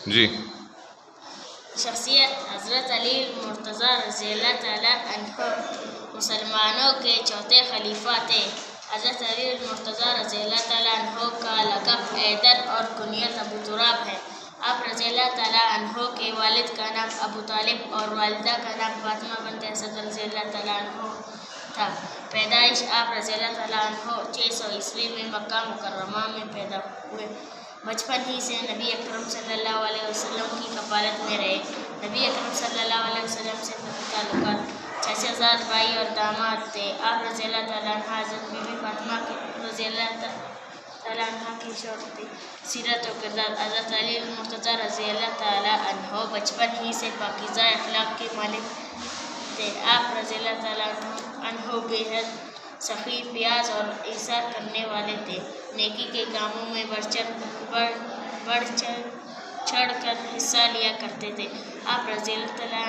جی شخصیت حضرت علی المرتضیٰ رضی اللہ تعالیٰ عنہ مسلمانوں کے چوتھے خلیفہ تھے۔ حضرت علی المرتضیٰ رضی اللہ تعالیٰ عنہ کا لقب حیدر اور کنیت ابو تراب ہے۔ آپ رضی اللہ تعالیٰ عنہ کے والد کا نام ابو طالب اور والدہ کا نام فاطمہ بنت اسد رضی اللہ تعالیٰ عنہ تھا۔ پیدائش آپ رضی اللہ تعالیٰ عنہ 600 عیسوی میں مکہ مکرمہ میں پیدا ہوئے۔ بچپن ہی سے نبی اکرم صلی اللہ علیہ وسلم کی کفالت میں رہے۔ نبی اکرم صلی اللہ علیہ وسلم سے تعلقات 6 بھائی اور داماد تھے۔ آپ رضی اللہ تعالیٰ عنہ حضرت بی بی فاطمہ رضی اللہ تعالیٰ عنہ کی شوہر تھے۔ سیرت و کردار حضرت علی المرتضیٰ رضی اللہ تعالیٰ عنہ بچپن ہی سے پاکیزہ اخلاق کے مالک تھے۔ آپ رضی اللہ تعالیٰ عنہ بے حد سخی، پیاز اور ایثار کرنے والے تھے۔ نیکی کے کاموں میں بڑھ چڑھ کر حصہ لیا کرتے تھے۔ آپ رضی اللہ تعالیٰ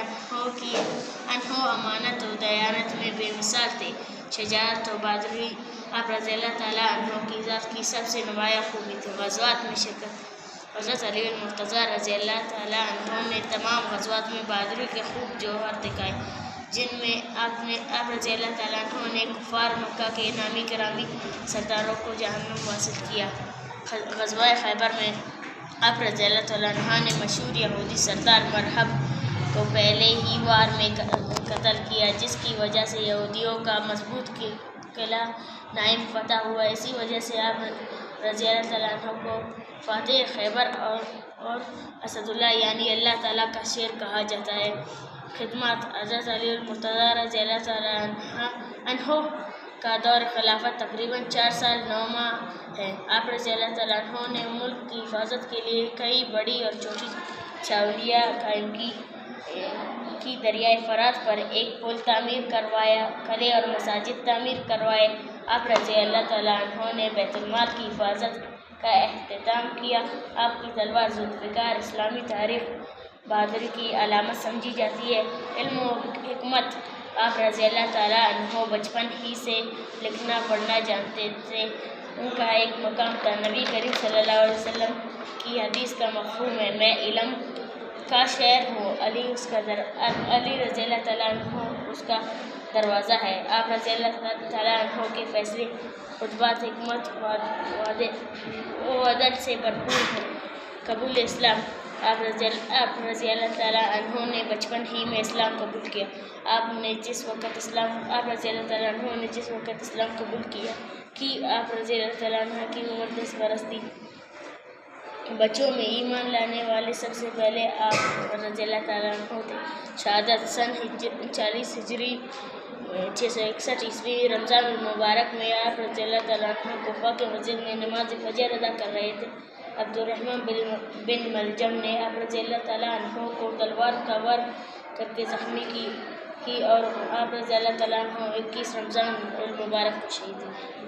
عنہ امانت و دیانت میں بے مثال تھے۔ شجاعت و بہادری آپ رضی اللہ تعالیٰ عنہ کی ذات کی سب سے نمایاں خوبی تھی۔ غزوات میں شرکت حضرت علی المرتضیٰ رضی اللہ تعالیٰ عنہ نے تمام غزوات میں بہادری کے خوب جوہر دکھائے، جن میں آپ رضی اللہ تعالیٰ عنہ نے کفار مکہ کے نامی گرامی سرداروں کو جہنم واصل کیا۔ غزوہ خیبر میں آپ رضی اللہ تعالیٰ عنہ نے مشہور یہودی سردار مرحب کو پہلے ہی وار میں قتل کیا، جس کی وجہ سے یہودیوں کا مضبوط قلعہ نائم فتح ہوا۔ اسی وجہ سے آپ رضی اللہ تعالیٰ عنہ کو فاتح خیبر اور اسد اللہ یعنی اللہ تعالیٰ کا شیر کہا جاتا ہے۔ خدمات حضرت علی المرتضیٰ رضی اللہ تعالیٰ عنہ کا دور خلافت تقریباً 4 سال 9 ماہ ہے۔ آپ رضی اللہ تعالیٰ عنہ نے ملک کی حفاظت کے لیے کئی بڑی اور چھوٹی چھاؤنیاں قائم کی، دریائے فرات پر ایک پل تعمیر کروایا، قلعے اور مساجد تعمیر کروائے۔ آپ رضی اللہ تعالیٰ عنہ نے بیت المال کی حفاظت کا اہتمام کیا۔ آپ کی تلوار ذوالفقار اسلامی تاریخ بہادری کی علامت سمجھی جاتی ہے۔ علم و حکمت آپ رضی اللہ تعالیٰ عنہ بچپن ہی سے لکھنا پڑھنا جانتے تھے۔ ان کا ایک مقام تھا، نبی کریم صلی اللہ علیہ وسلم کی حدیث کا مفہوم ہے، میں علم کا شہر ہوں، علی رضی اللہ تعالیٰ عنہ اس کا دروازہ ہے۔ آپ رضی اللہ تعالیٰ عنہ کے فیصلے، خطبات حکمت و عدل سے بھرپور ہیں۔ قبول اسلام آپ رضی اللہ تعالیٰ عنہ نے بچپن ہی میں اسلام قبول کیا۔ آپ رضی اللہ تعالیٰ عنہ نے جس وقت اسلام قبول کیا آپ رضی اللہ تعالیٰ عنہ کی عمر 10 برس تھی۔ بچوں میں ایمان لانے والے سب سے پہلے آپ رضی اللہ تعالیٰ عنہ تھے۔ شہادت سن 40 ہجری 661 عیسوی رمضان المبارک میں آپ رضی اللہ تعالیٰ عنہ کوفہ کے مسجد میں نماز فجر ادا کر رہے تھے۔ عبد الرحمن بن ملجم نے آپ رضی اللہ تعالیٰ عنہ کو تلوار کا وار کر کے زخمی کی اور آپ رضی اللہ تعالیٰ عنہ 21 رمضان المبارک کو شہید ہوئے۔